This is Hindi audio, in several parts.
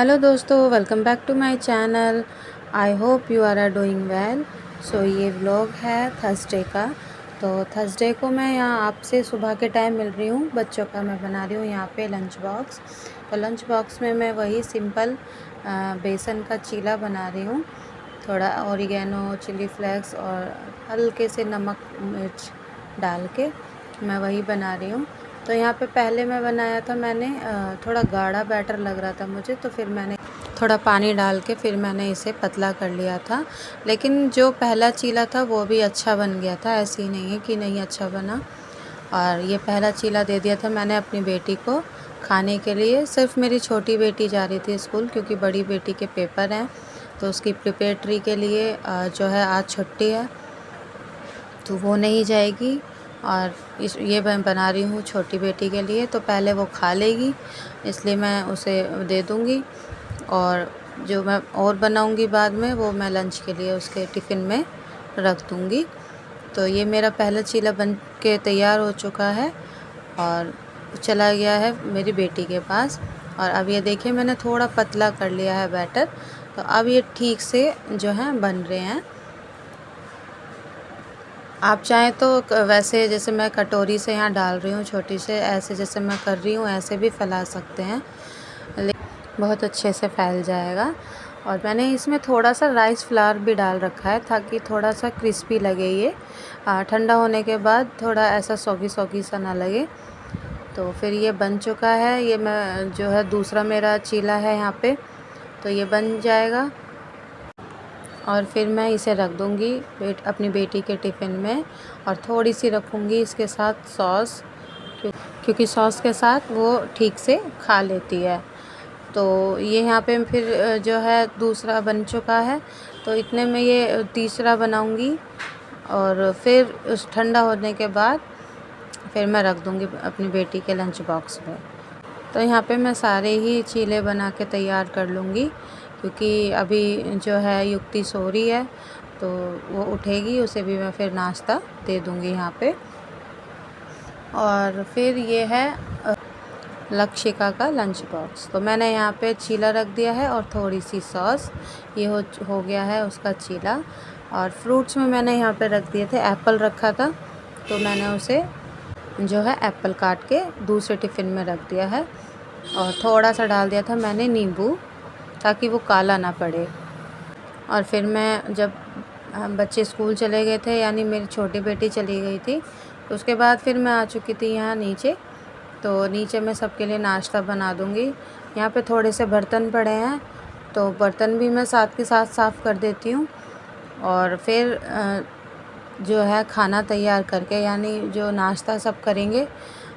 हेलो दोस्तों, welcome back to my channel. I hope you are doing well. So ये व्लॉग है थर्सडे का। तो थर्सडे को मैं यहाँ आपसे सुबह के टाइम मिल रही हूँ। बच्चों का मैं बना रही हूँ यहाँ पे लंच बॉक्स। तो लंच बॉक्स में मैं वही सिंपल बेसन का चीला बना रही हूँ। थोड़ा ऑरिगेनो, चिली फ्लेक्स और हल्के से नमक मिर्च डाल के मैं वही बना रही हूँ। तो यहाँ पे पहले मैं बनाया था, मैंने थोड़ा गाढ़ा बैटर लग रहा था मुझे, तो फिर मैंने थोड़ा पानी डाल के फिर मैंने इसे पतला कर लिया था। लेकिन जो पहला चीला था वो भी अच्छा बन गया था, ऐसे ही नहीं है कि नहीं अच्छा बना। और ये पहला चीला दे दिया था मैंने अपनी बेटी को खाने के लिए। सिर्फ मेरी छोटी बेटी जा रही थी स्कूल, क्योंकि बड़ी बेटी के पेपर हैं, तो उसकी प्रिपरेटरी के लिए जो है आज छुट्टी है, तो वो नहीं जाएगी। और ये मैं बना रही हूँ छोटी बेटी के लिए, तो पहले वो खा लेगी, इसलिए मैं उसे दे दूँगी। और जो मैं और बनाऊँगी बाद में, वो मैं लंच के लिए उसके टिफ़िन में रख दूँगी। तो ये मेरा पहला चीला बन के तैयार हो चुका है और चला गया है मेरी बेटी के पास। और अब ये देखिए, मैंने थोड़ा पतला कर लिया है बैटर, तो अब ये ठीक से जो है बन रहे हैं। आप चाहें तो वैसे जैसे मैं कटोरी से यहाँ डाल रही हूँ छोटी से, ऐसे जैसे मैं कर रही हूँ ऐसे भी फैला सकते हैं, बहुत अच्छे से फैल जाएगा। और मैंने इसमें थोड़ा सा राइस फ्लावर भी डाल रखा है, ताकि थोड़ा सा क्रिस्पी लगे ये। ठंडा होने के बाद थोड़ा ऐसा सौगी सौगी सा ना लगे। तो फिर ये बन चुका है। ये मैं जो है दूसरा मेरा चीला है यहाँ पे, तो ये बन जाएगा और फिर मैं इसे रख दूँगी अपनी बेटी के टिफ़िन में। और थोड़ी सी रखूँगी इसके साथ सॉस, क्योंकि सॉस के साथ वो ठीक से खा लेती है। तो ये यहाँ पे फिर जो है दूसरा बन चुका है, तो इतने में ये तीसरा बनाऊँगी। और फिर उस ठंडा होने के बाद फिर मैं रख दूँगी अपनी बेटी के लंच बॉक्स में। तो यहाँ पे मैं सारे ही चीले बना के तैयार कर लूँगी, क्योंकि अभी जो है युक्ति सो रही है, तो वो उठेगी, उसे भी मैं फिर नाश्ता दे दूँगी यहाँ पे। और फिर ये है लक्षिका का लंच बॉक्स। तो मैंने यहाँ पे चीला रख दिया है और थोड़ी सी सॉस, ये हो गया है उसका चीला। और फ्रूट्स में मैंने यहाँ पे रख दिए थे, एप्पल रखा था, तो मैंने उसे जो है एप्पल काट के दूसरे टिफ़िन में रख दिया है। और थोड़ा सा डाल दिया था मैंने नींबू, ताकि वो काला ना पड़े। और फिर मैं जब बच्चे स्कूल चले गए थे, यानी मेरी छोटी बेटी चली गई थी, तो उसके बाद फिर मैं आ चुकी थी यहाँ नीचे। तो नीचे मैं सबके लिए नाश्ता बना दूँगी। यहाँ पे थोड़े से बर्तन पड़े हैं, तो बर्तन भी मैं साथ के साथ साफ़ कर देती हूँ। और फिर जो है खाना तैयार करके, यानी जो नाश्ता सब करेंगे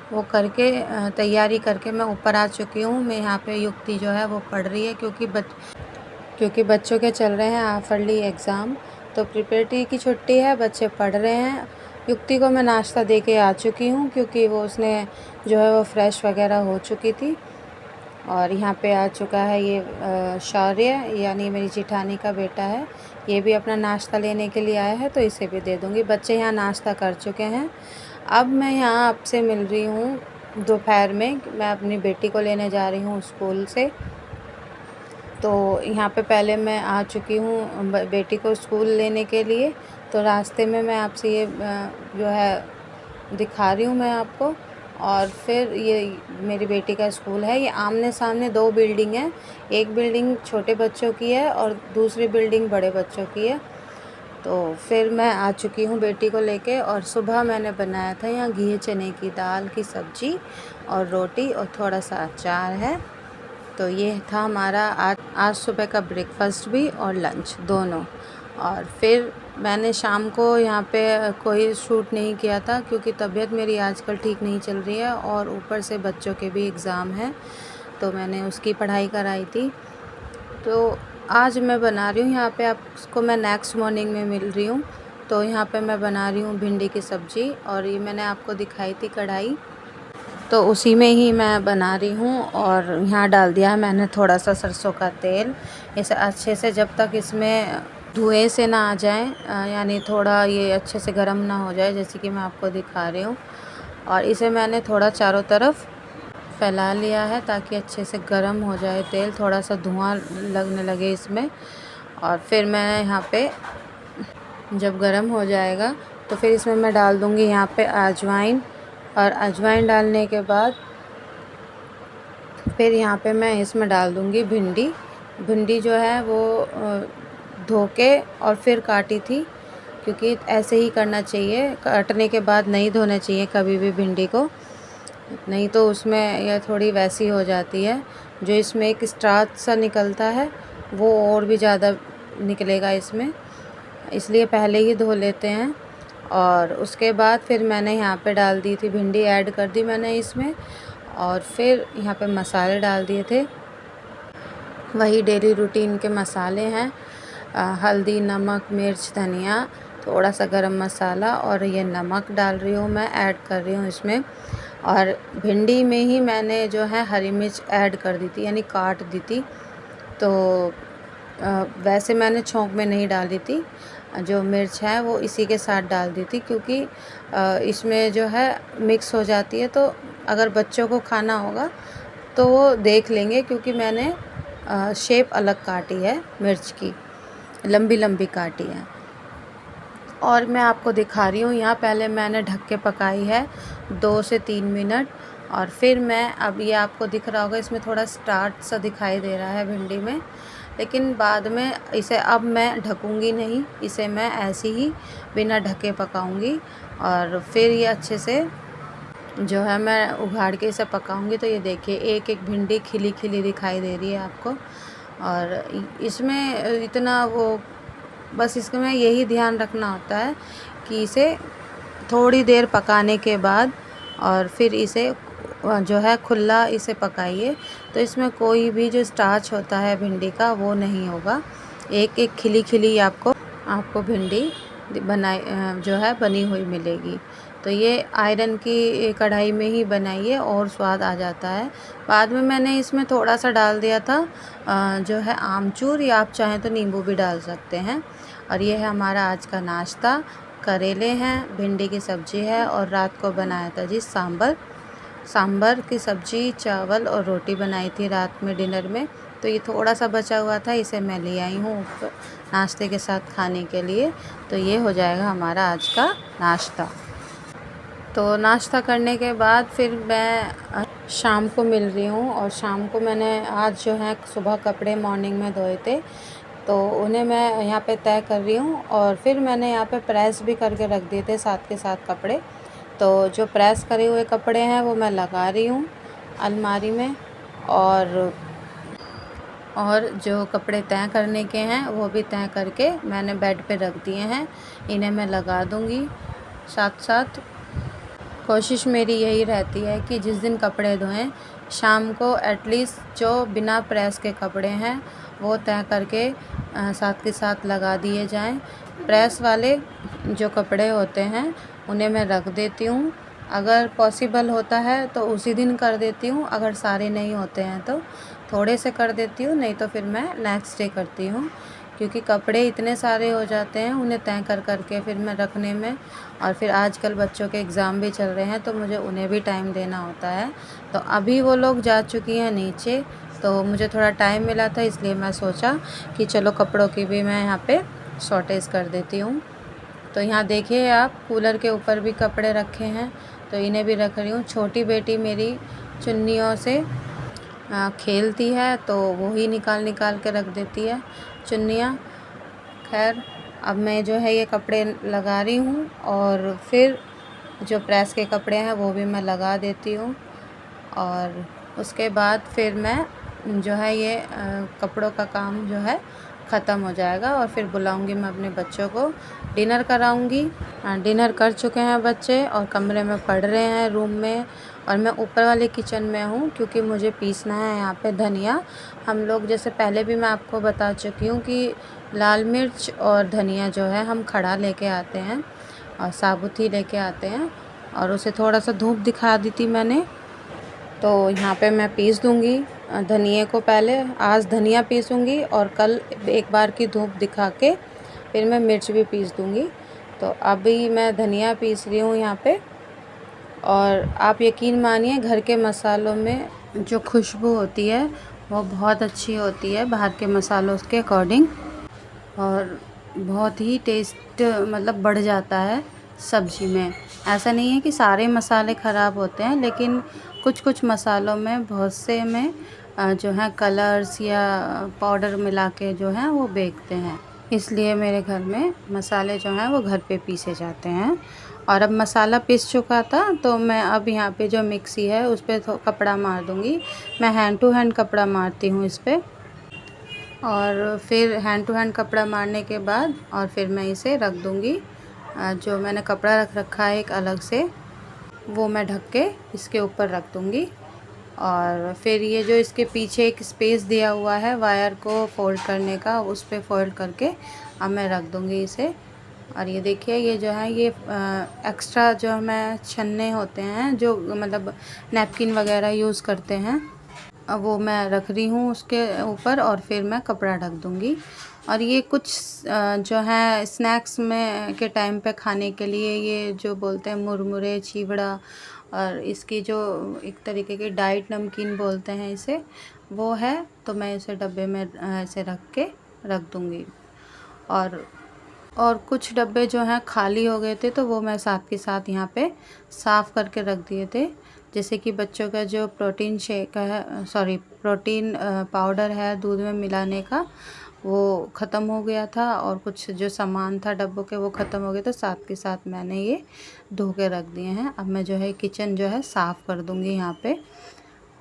वो करके तैयारी करके मैं ऊपर आ चुकी हूँ। मैं यहाँ पे युक्ति जो है वो पढ़ रही है, क्योंकि बच्चों के चल रहे हैं हाफर्ली एग्ज़ाम, तो प्रिपरेटरी की छुट्टी है, बच्चे पढ़ रहे हैं। युक्ति को मैं नाश्ता दे के आ चुकी हूँ, क्योंकि वो उसने जो है वो फ्रेश वगैरह हो चुकी थी। और यहाँ पे आ चुका है ये शौर्य, यानी मेरी जेठानी का बेटा है, ये भी अपना नाश्ता लेने के लिए आया है, तो इसे भी दे दूँगी। बच्चे यहाँ नाश्ता कर चुके हैं। अब मैं यहाँ आपसे मिल रही हूँ दोपहर में। मैं अपनी बेटी को लेने जा रही हूँ स्कूल से। तो यहाँ पे पहले मैं आ चुकी हूँ बेटी को स्कूल लेने के लिए। तो रास्ते में मैं आपसे ये जो है दिखा रही हूँ मैं आपको। और फिर ये मेरी बेटी का स्कूल है। ये आमने सामने दो बिल्डिंग है, एक बिल्डिंग छोटे बच्चों की है और दूसरी बिल्डिंग बड़े बच्चों की है। तो फिर मैं आ चुकी हूँ बेटी को लेके। और सुबह मैंने बनाया था यहाँ घी चने की दाल की सब्ज़ी और रोटी और थोड़ा सा अचार है। तो ये था हमारा आज सुबह का ब्रेकफास्ट भी और लंच दोनों। और फिर मैंने शाम को यहाँ पे कोई शूट नहीं किया था, क्योंकि तबीयत मेरी आजकल ठीक नहीं चल रही है और ऊपर से बच्चों के भी एग्ज़ाम हैं, तो मैंने उसकी पढ़ाई कराई थी। तो आज मैं बना रही हूँ यहाँ पे, आपको मैं नेक्स्ट मॉर्निंग में मिल रही हूँ। तो यहाँ पे मैं बना रही हूँ भिंडी की सब्ज़ी, और ये मैंने आपको दिखाई थी कढ़ाई, तो उसी में ही मैं बना रही हूँ। और यहाँ डाल दिया है मैंने थोड़ा सा सरसों का तेल। इसे अच्छे से, जब तक इसमें धुएँ से ना आ जाए, यानी थोड़ा ये अच्छे से गर्म ना हो जाए, जैसे कि मैं आपको दिखा रही हूँ। और इसे मैंने थोड़ा चारों तरफ फैला लिया है ताकि अच्छे से गर्म हो जाए तेल, थोड़ा सा धुआं लगने लगे इसमें। और फिर मैं यहाँ पे जब गर्म हो जाएगा तो फिर इसमें मैं डाल दूँगी यहाँ पे अजवाइन। और अजवाइन डालने के बाद फिर यहाँ पे मैं इसमें डाल दूँगी भिंडी। भिंडी जो है वो धो के और फिर काटी थी, क्योंकि ऐसे ही करना चाहिए, काटने के बाद नहीं धोना चाहिए कभी भी भिंडी को, नहीं तो उसमें यह थोड़ी वैसी हो जाती है। जो इसमें एक स्टार्च सा निकलता है वो और भी ज़्यादा निकलेगा इसमें, इसलिए पहले ही धो लेते हैं। और उसके बाद फिर मैंने यहाँ पे डाल दी थी भिंडी, ऐड कर दी मैंने इसमें। और फिर यहाँ पे मसाले डाल दिए थे, वही डेली रूटीन के मसाले हैं, हल्दी, नमक, मिर्च, धनिया, थोड़ा सा गरम मसाला और ये नमक डाल रही हूँ मैं, ऐड कर रही हूँ इसमें। और भिंडी में ही मैंने जो है हरी मिर्च ऐड कर दी थी, यानी काट दी थी। तो वैसे मैंने छोंक में नहीं डाली थी, जो मिर्च है वो इसी के साथ डाल दी थी, क्योंकि इसमें जो है मिक्स हो जाती है। तो अगर बच्चों को खाना होगा तो वो देख लेंगे, क्योंकि मैंने शेप अलग काटी है मिर्च की, लंबी लंबी काटी है। और मैं आपको दिखा रही हूँ, यहाँ पहले मैंने ढक के पकाई है 2 से 3 मिनट। और फिर मैं, अब ये आपको दिख रहा होगा इसमें थोड़ा स्टार्च सा दिखाई दे रहा है भिंडी में, लेकिन बाद में इसे अब मैं ढकूँगी नहीं, इसे मैं ऐसे ही बिना ढके पकाऊँगी। और फिर ये अच्छे से जो है मैं उघाड़ के इसे पकाऊँगी। तो ये देखिए एक एक भिंडी खिली खिली दिखाई दे रही है आपको। और इसमें इतना वो, बस इसमें यही ध्यान रखना होता है कि इसे थोड़ी देर पकाने के बाद और फिर इसे जो है खुला इसे पकाइए, तो इसमें कोई भी जो स्टार्च होता है भिंडी का वो नहीं होगा। एक एक खिली खिली आपको भिंडी जो है बनी हुई मिलेगी। तो ये आयरन की कढ़ाई में ही बनाइए और स्वाद आ जाता है। बाद में मैंने इसमें थोड़ा सा डाल दिया था जो है आमचूर, या आप चाहें तो नींबू भी डाल सकते हैं। और ये है हमारा आज का नाश्ता, करेले हैं, भिंडी की सब्ज़ी है, और रात को बनाया था जी सांभर की सब्ज़ी, चावल और रोटी बनाई थी रात में डिनर में। तो ये थोड़ा सा बचा हुआ था, इसे मैं ले आई हूँ नाश्ते के साथ खाने के लिए। तो ये हो जाएगा हमारा आज का नाश्ता। तो नाश्ता करने के बाद फिर मैं शाम को मिल रही हूँ। और शाम को मैंने आज जो है सुबह कपड़े मॉर्निंग में धोए थे, तो उन्हें मैं यहाँ पे तय कर रही हूँ। और फिर मैंने यहाँ पे प्रेस भी करके रख दिए थे साथ के साथ कपड़े। तो जो प्रेस करे हुए कपड़े हैं वो मैं लगा रही हूँ अलमारी में, और जो कपड़े तय करने के हैं वो भी तय करके मैंने बेड पे रख दिए हैं, इन्हें मैं लगा दूँगी साथ साथ। कोशिश मेरी यही रहती है कि जिस दिन कपड़े धोएं शाम को एटलीस्ट जो बिना प्रेस के कपड़े हैं वो तय करके साथ के साथ लगा दिए जाएं। प्रेस वाले जो कपड़े होते हैं उन्हें मैं रख देती हूँ, अगर पॉसिबल होता है तो उसी दिन कर देती हूँ, अगर सारे नहीं होते हैं तो थोड़े से कर देती हूँ, नहीं तो फिर मैं नेक्स्ट डे करती हूँ। क्योंकि कपड़े इतने सारे हो जाते हैं उन्हें तय कर के फिर मैं रखने में, और फिर आजकल बच्चों के एग्ज़ाम भी चल रहे हैं तो मुझे उन्हें भी टाइम देना होता है। तो अभी वो लोग जा चुकी हैं नीचे, तो मुझे थोड़ा टाइम मिला था, इसलिए मैं सोचा कि चलो कपड़ों की भी मैं यहाँ पे शॉर्टेज कर देती हूँ। तो यहाँ देखिए आप, कूलर के ऊपर भी कपड़े रखे हैं, तो इन्हें भी रख रही हूँ। छोटी बेटी मेरी चुन्नियों से खेलती है तो वो ही निकाल के रख देती है चुन्नियाँ। खैर अब मैं जो है ये कपड़े लगा रही हूँ, और फिर जो प्रेस के कपड़े हैं वो भी मैं लगा देती हूँ। और उसके बाद फिर मैं जो है ये कपड़ों का काम जो है ख़त्म हो जाएगा, और फिर बुलाऊंगी मैं अपने बच्चों को, डिनर कराऊंगी। डिनर कर चुके हैं बच्चे और कमरे में पढ़ रहे हैं रूम में, और मैं ऊपर वाले किचन में हूँ क्योंकि मुझे पीसना है यहाँ पे धनिया। हम लोग जैसे पहले भी मैं आपको बता चुकी हूँ कि लाल मिर्च और धनिया जो है हम खड़ा लेके आते हैं और साबुत ही लेके आते हैं, और उसे थोड़ा सा धूप दिखा दी थी मैंने। तो यहाँ पे मैं पीस दूँगी धनिए को, पहले आज धनिया पीसूँगी और कल एक बार की धूप दिखा के फिर मैं मिर्च भी पीस दूँगी। तो अभी मैं धनिया पीस रही हूँ यहाँ पे, और आप यकीन मानिए घर के मसालों में जो खुशबू होती है वो बहुत अच्छी होती है बाहर के मसालों के अकॉर्डिंग, और बहुत ही टेस्ट मतलब बढ़ जाता है सब्ज़ी में। ऐसा नहीं है कि सारे मसाले ख़राब होते हैं, लेकिन कुछ कुछ मसालों में, बहुत से में जो है कलर्स या पाउडर मिला के जो है वो बेचते हैं। इसलिए मेरे घर में मसाले जो हैं वो घर पे पीसे जाते हैं। और अब मसाला पिस चुका था तो मैं अब यहाँ पे जो मिक्सी है उस पर कपड़ा मार दूँगी। मैं हैंड टू हैंड कपड़ा मारती हूँ इस पर, और फिर हैंड टू हैंड कपड़ा मारने के बाद और फिर मैं इसे रख दूँगी। जो मैंने कपड़ा रख रखा है एक अलग से, वो मैं ढक के इसके ऊपर रख दूँगी। और फिर ये जो इसके पीछे एक स्पेस दिया हुआ है वायर को फ़ोल्ड करने का, उस पे फ़ोल्ड करके अब मैं रख दूँगी इसे। और ये देखिए, ये जो है ये एक्स्ट्रा जो हमें छन्ने होते हैं, जो मतलब नैपकिन वगैरह यूज़ करते हैं, वो मैं रख रही हूँ उसके ऊपर, और फिर मैं कपड़ा ढक दूँगी। और ये कुछ जो है स्नैक्स में के टाइम पे खाने के लिए, ये जो बोलते हैं मुरमुरे, चिवड़ा, और इसकी जो एक तरीके की डाइट नमकीन बोलते हैं इसे, वो है। तो मैं इसे डब्बे में ऐसे रख के रख दूँगी। और कुछ डब्बे जो हैं खाली हो गए थे, तो वो मैं साथ के साथ यहाँ पे साफ़ करके रख दिए थे। जैसे कि बच्चों का जो प्रोटीन शेक है, सॉरी प्रोटीन पाउडर है दूध में मिलाने का, वो ख़त्म हो गया था, और कुछ जो सामान था डब्बों के वो ख़त्म हो गए, तो साथ के साथ मैंने ये धो के रख दिए हैं। अब मैं जो है किचन जो है साफ़ कर दूँगी यहाँ पे।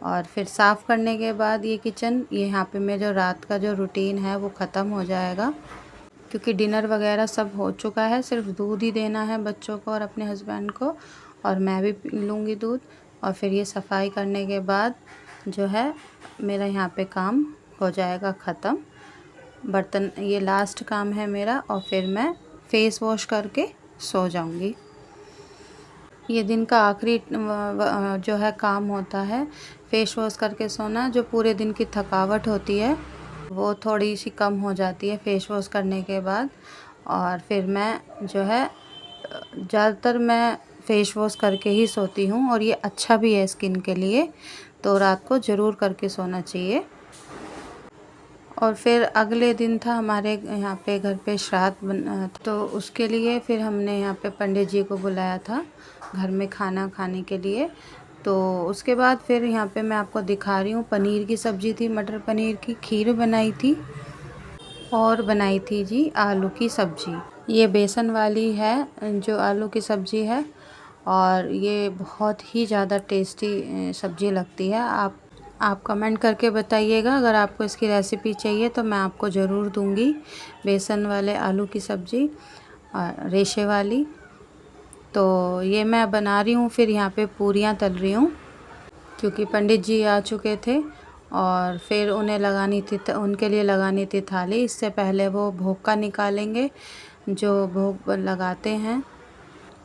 और फिर साफ़ करने के बाद ये किचन, ये यहाँ पे मेरा जो रात का जो रूटीन है वो ख़त्म हो जाएगा, क्योंकि डिनर वगैरह सब हो चुका है। सिर्फ दूध ही देना है बच्चों को और अपने हस्बैंड को, और मैं भी पी लूँगी दूध। और फिर ये सफाई करने के बाद जो है मेरा यहाँ पे काम हो जाएगा ख़त्म। बर्तन ये लास्ट काम है मेरा, और फिर मैं फ़ेस वॉश करके सो जाऊँगी। ये दिन का आखिरी जो है काम होता है, फ़ेस वॉश करके सोना। जो पूरे दिन की थकावट होती है वो थोड़ी सी कम हो जाती है फ़ेस वॉश करने के बाद। और फिर मैं जो है ज़्यादातर मैं फ़ेस वॉश करके ही सोती हूँ, और ये अच्छा भी है स्किन के लिए, तो रात को ज़रूर करके सोना चाहिए। और फिर अगले दिन था हमारे यहाँ पे घर पे श्राद्ध तो उसके लिए फिर हमने यहाँ पे पंडित जी को बुलाया था घर में खाना खाने के लिए। तो उसके बाद फिर यहाँ पे मैं आपको दिखा रही हूँ, पनीर की सब्ज़ी थी, मटर पनीर की, खीर बनाई थी, और बनाई थी जी आलू की सब्ज़ी। ये बेसन वाली है जो आलू की सब्ज़ी है, और ये बहुत ही ज़्यादा टेस्टी सब्ज़ी लगती है। आप कमेंट करके बताइएगा, अगर आपको इसकी रेसिपी चाहिए तो मैं आपको ज़रूर दूंगी। बेसन वाले आलू की सब्ज़ी रेशे वाली। तो ये मैं बना रही हूँ, फिर यहाँ पे पूरियाँ तल रही हूँ, क्योंकि पंडित जी आ चुके थे और फिर उन्हें लगानी थी, उनके लिए लगानी थी थाली। इससे पहले वो भोग का निकालेंगे, जो भोग लगाते हैं।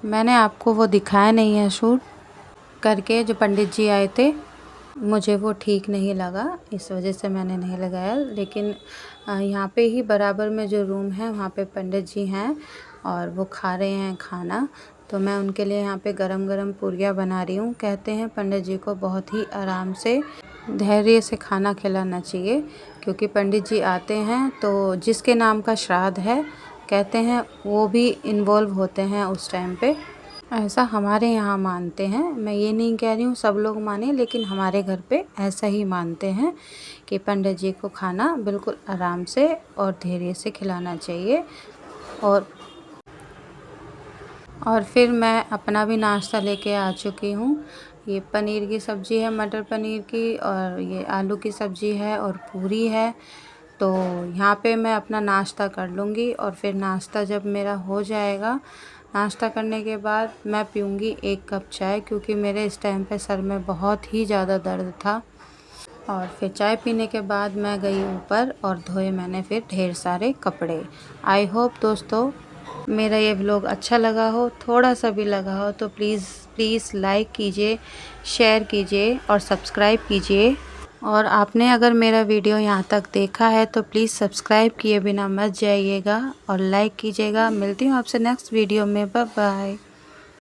मैंने आपको वो दिखाया नहीं है शूट करके, जो पंडित जी आए थे, मुझे वो ठीक नहीं लगा, इस वजह से मैंने नहीं लगाया। लेकिन यहाँ पे ही बराबर में जो रूम है वहाँ पे पंडित जी हैं और वो खा रहे हैं खाना, तो मैं उनके लिए यहाँ पे गरम गरम पूरियाँ बना रही हूँ। कहते हैं पंडित जी को बहुत ही आराम से, धैर्य से खाना खिलाना चाहिए, क्योंकि पंडित जी आते हैं तो जिसके नाम का श्राद्ध है, कहते हैं वो भी इन्वॉल्व होते हैं उस टाइम पे। ऐसा हमारे यहाँ मानते हैं, मैं ये नहीं कह रही हूँ सब लोग माने, लेकिन हमारे घर पे ऐसा ही मानते हैं कि पंडित जी को खाना बिल्कुल आराम से और धैर्य से खिलाना चाहिए। और फिर मैं अपना भी नाश्ता लेके आ चुकी हूँ। ये पनीर की सब्ज़ी है, मटर पनीर की, और ये आलू की सब्ज़ी है, और पूरी है। तो यहाँ पे मैं अपना नाश्ता कर लूँगी, और फिर नाश्ता जब मेरा हो जाएगा, नाश्ता करने के बाद मैं पीऊँगी 1 कप चाय, क्योंकि मेरे इस टाइम पे सर में बहुत ही ज़्यादा दर्द था। और फिर चाय पीने के बाद मैं गई ऊपर और धोए मैंने फिर ढेर सारे कपड़े। आई होप दोस्तों मेरा ये व्लॉग अच्छा लगा हो, थोड़ा सा भी लगा हो, तो प्लीज़ लाइक कीजिए, शेयर कीजिए और सब्सक्राइब कीजिए। और आपने अगर मेरा वीडियो यहाँ तक देखा है तो प्लीज़ सब्सक्राइब किए बिना मत जाइएगा और लाइक कीजिएगा। मिलती हूँ आपसे नेक्स्ट वीडियो में, बाय बाय।